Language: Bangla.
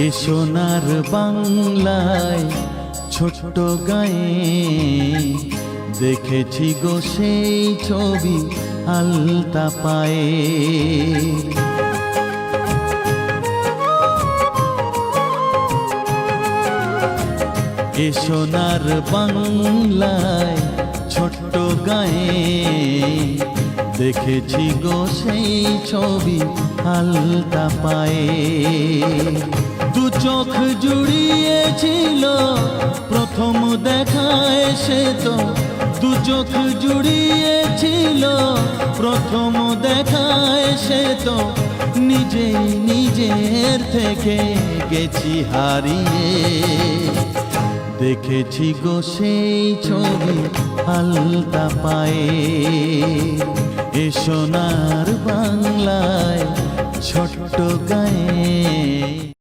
এ সোনার বাংলায় ছোট্ট গায়ে দেখেছি গো সেই ছবি আলতা পায়ে। এ সোনার বাংলায় ছোট্ট গায়ে দেখেছি গো সেই ছবি আলতা পায়ে। দু চোখ জুড়িয়েছিল প্রথম দেখায় সে তো, দু চোখ জুড়িয়েছিল প্রথম দেখায় সে তো, নিজেই নিজের থেকে গেছি হারিয়ে। দেখেছি গো সেই ছবি আলতা পায়ে। এ সোনার বাংলায় ছোট্ট গায়ে।